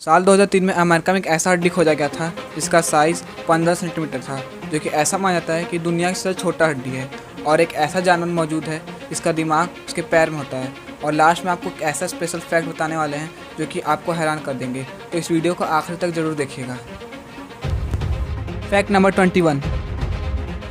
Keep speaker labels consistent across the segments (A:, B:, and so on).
A: साल 2003 में अमेरिका में एक ऐसा हड्डी खोजा गया था जिसका साइज़ 15 सेंटीमीटर था, जो कि ऐसा माना जाता है कि दुनिया की सबसे छोटा हड्डी है। और एक ऐसा जानवर मौजूद है जिसका दिमाग उसके पैर में होता है। और लास्ट में आपको एक ऐसा स्पेशल फैक्ट बताने वाले हैं जो कि आपको हैरान कर देंगे, तो इस वीडियो को आखिर तक ज़रूर देखिएगा। Fact number 21।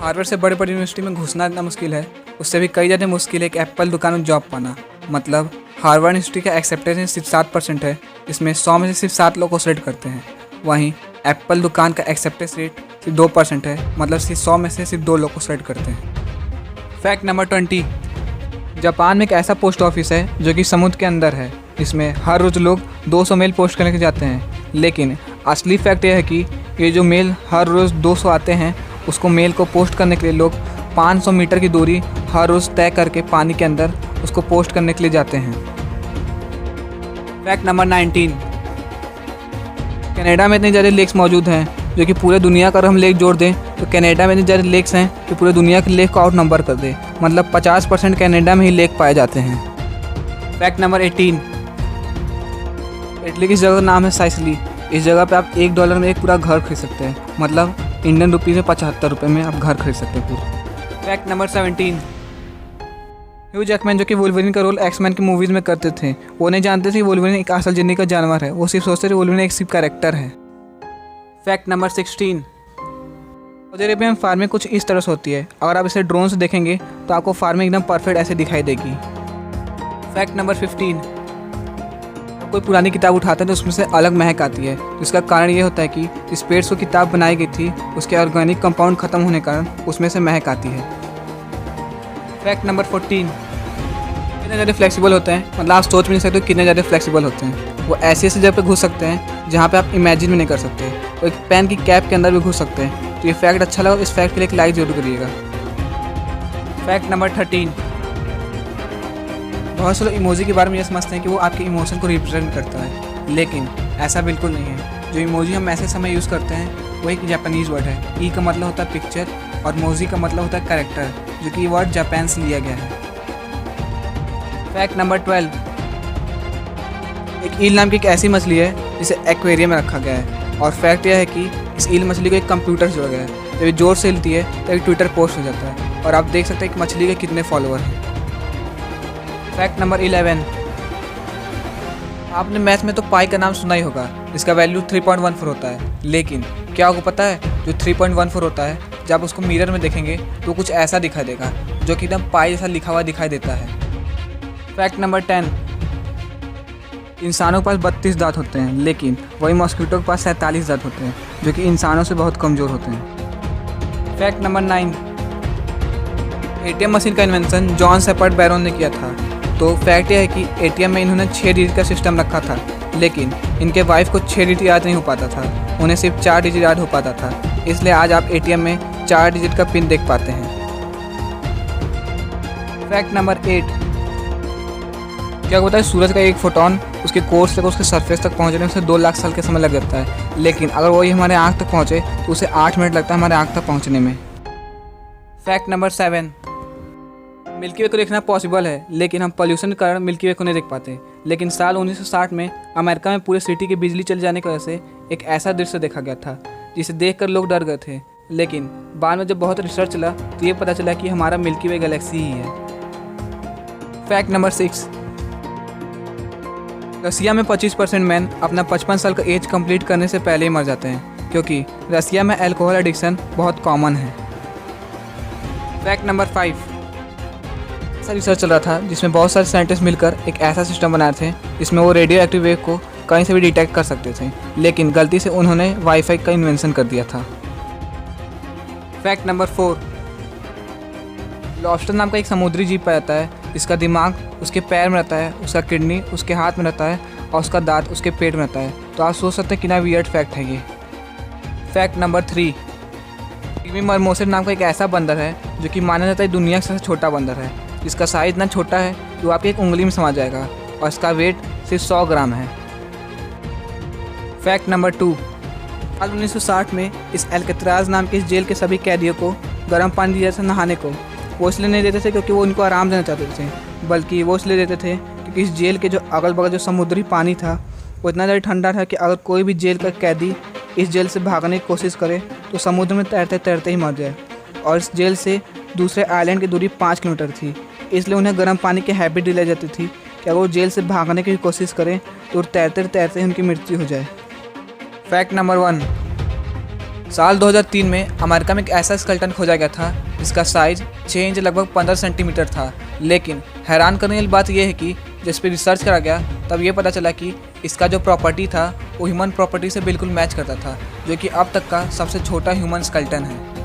A: हार्वर्ड से बड़े बड़ी यूनिवर्सिटी में घुसना इतना मुश्किल है, उससे भी कई ज़्यादा मुश्किल है एक एप्पल दुकान में जॉब पाना। मतलब हार्वर्ड यूनिवर्सिटी का एक्सेप्टेंस सिर्फ 7% है, जिसमें 100 में से सिर्फ 7 लोग को सेलेक्ट करते हैं। वहीं एप्पल दुकान का एक्सेप्टेंस रेट सिर्फ 2% है, मतलब सिर्फ 100 में से सिर्फ 2 लोग को सेलेक्ट करते हैं। Fact number 20। जापान में एक ऐसा पोस्ट ऑफिस है जो कि समुद्र के अंदर है, जिसमें हर रोज़ लोग 200 मेल पोस्ट करने के जाते हैं। लेकिन असली फैक्ट यह है कि ये जो मेल हर रोज़ 200 आते हैं, उसको मेल को पोस्ट करने के लिए लोग 500 मीटर की दूरी हर रोज़ तय करके पानी के अंदर उसको पोस्ट करने के लिए जाते हैं। Fact number 19। कनाडा में इतने ज़्यादा लेक्स मौजूद हैं जो कि पूरे दुनिया का अगर हम लेक जोड़ दें तो कनाडा में इतने ज़्यादा लेक्स हैं कि पूरे दुनिया के लेक को आउट नंबर कर दे। मतलब 50% कनाडा में ही लेक पाए जाते हैं। Fact number 18। इटली की जगह का नाम है साइसिली। इस जगह पे आप $1 में एक पूरा घर खरीद सकते हैं, मतलब इंडियन रुपीज़ में 75 रुपये में आप घर खरीद सकते हैं पूरा। Fact number 17। ह्यू जैकमैन जो कि वुल्वरीन का रोल एक्समैन की मूवीज़ में करते थे, वो नहीं जानते थे कि वुल्वरीन एक असल जिंदगी का जानवर है। वो सिर्फ सोचते थे वुल्वरीन एक सिर्फ कैरेक्टर है। Fact number 16। सऊदी अरेबिया में फार्मिंग कुछ इस तरह से होती है। अगर आप इसे ड्रोन से देखेंगे तो आपको फार्मिंग एकदम परफेक्ट ऐसे दिखाई देगी। Fact number 15। कोई पुरानी किताब उठाते हैं तो उसमें से अलग महक आती है, जिसका कारण ये होता है कि जिस पेड़ से किताब बनाई गई थी उसके ऑर्गेनिक कंपाउंड खत्म होने के कारण उसमें से महक आती है। Fact number 14। कितने ज़्यादा फ्लेक्सिबल होते हैं, मतलब आप सोच भी नहीं सकते कितने ज़्यादा फ्लेक्सिबल होते हैं। वो ऐसी जगह पे घुस सकते हैं जहाँ पे आप इमेजिन भी नहीं कर सकते। वो एक पेन की कैप के अंदर भी घुस सकते हैं। तो ये फैक्ट अच्छा लगा, इस फैक्ट के लिए एक लाइक जरूर करिएगा। Fact number 13। बहुत से लोग इमोजी के बारे में ये समझते हैं कि वो आपके इमोशन को रिप्रेजेंट करता है, लेकिन ऐसा बिल्कुल नहीं है। जो इमोजी हम ऐसे समय यूज़ करते हैं वो एक जापानीज़ वर्ड है। ई का मतलब होता है पिक्चर और मोजी का मतलब होता है कैरेक्टर, जो कि ये वर्ड जापान से लिया गया है। Fact number 12। एक ईल नाम की एक ऐसी मछली है जिसे एक्वेरियम में रखा गया है। और फैक्ट यह है कि इस ईल मछली को एक कंप्यूटर से जोड़ा गया है। जब ये जोर से हिलती है तो एक ट्विटर पोस्ट हो जाता है और आप देख सकते हैं कि मछली के कितने फॉलोअर हैं। Fact number 11। आपने मैथ में तो पाई का नाम सुना ही होगा, जिसका वैल्यू 3.14 होता है। लेकिन क्या आपको पता है जो 3.14 होता है, जब उसको मिरर में देखेंगे तो कुछ ऐसा दिखाई देगा जो कि एकदम पाई जैसा लिखा हुआ दिखाई देता है। Fact number 10। इंसानों के पास 32 दांत होते हैं, लेकिन वही मॉस्किटो के पास 47 दांत होते हैं, जो कि इंसानों से बहुत कमज़ोर होते हैं। Fact number 9। ATM मशीन का इन्वेंशन जॉन शेपर्ड बैरोन ने किया था। तो फैक्ट यह है कि ATM में इन्होंने 6 डिजिट का सिस्टम रखा था, लेकिन इनके वाइफ को 6 डिजिट याद नहीं हो पाता था, उन्हें सिर्फ 4 डिजिट याद हो पाता था। इसलिए आज आप ATM में 4 डिजिट का पिन देख पाते हैं। Fact number 8। क्या होता है, सूरज का एक फोटोन उसके कोर से उसके सरफेस तक पहुंचने में उसे 2 लाख साल के समय लग जाता है, लेकिन अगर वही हमारे आँख तक पहुंचे तो उसे 8 मिनट लगता है हमारे आँख तक पहुंचने में। Fact number 7। मिल्की वे को देखना पॉसिबल है, लेकिन हम पोल्यूशन के कारण मिल्की वे को नहीं देख पाते। लेकिन साल 1960 में अमेरिका में पूरे सिटी की बिजली चले जाने की वजह से एक ऐसा दृश्य देखा गया था जिसे देखकर लोग डर गए थे। लेकिन बाद में जब बहुत रिसर्च चला तो ये पता चला कि हमारा मिल्की वे गैलेक्सी ही है। Fact number 6। रसिया में 25% मैन अपना 55 साल का एज कंप्लीट करने से पहले ही मर जाते हैं, क्योंकि रसिया में अल्कोहल एडिक्शन बहुत कॉमन है। Fact number 5। ऐसा रिसर्च चल रहा था जिसमें बहुत सारे साइंटिस्ट मिलकर एक ऐसा सिस्टम बनाए थे जिसमें वो रेडियो एक्टिव वेव को कहीं से भी डिटेक्ट कर सकते थे, लेकिन गलती से उन्होंने वाईफाई का इन्वेंशन कर दिया था। Fact number 4। लॉबस्टर नाम का एक समुद्री जीव पाया जाता है जिसका दिमाग उसके पैर में रहता है, उसका किडनी उसके हाथ में रहता है और उसका दांत उसके पेट में रहता है। तो आप सोच सकते हैं कितना वियर्ड फैक्ट है ये। Fact number 3। पिग्मी मरमोसेट नाम का एक ऐसा बंदर है जो कि माना जाता है दुनिया का सबसे छोटा बंदर है, जिसका साइज इतना छोटा है कि वो आपकी एक उंगली में समा जाएगा और इसका वेट सिर्फ 100 ग्राम है। Fact number 2। साल 1960 में इस अल्कत्राज नाम के इस जेल के सभी कैदियों को गर्म पानी दिया था नहाने को। वो इसलिए नहीं देते थे क्योंकि वो उनको आराम देना चाहते थे, बल्कि वो इसलिए देते थे क्योंकि इस जेल के जो अगल बगल जो समुद्री पानी था वो इतना ज़्यादा ठंडा था कि अगर कोई भी जेल का कैदी इस जेल से भागने की कोशिश करे तो समुद्र में तैरते तैरते ही मर जाए। और इस जेल से दूसरे आइलैंड की दूरी 5 किलोमीटर थी, इसलिए उन्हें गर्म पानी की हैबिट दिलाई जाती थी कि अगर वो जेल से भागने की कोशिश करें तो तैरते तैरते ही उनकी मृत्यु हो जाए। फैक्ट नंबर 1, साल 2003 में अमेरिका में एक ऐसा स्केलेटन खोजा गया था जिसका साइज 6 इंच लगभग 15 सेंटीमीटर था। लेकिन हैरान करने वाली बात यह है कि जब इस पर रिसर्च करा गया तब ये पता चला कि इसका जो प्रॉपर्टी था वो ह्यूमन प्रॉपर्टी से बिल्कुल मैच करता था, जो कि अब तक का सबसे छोटा ह्यूमन स्केलेटन है।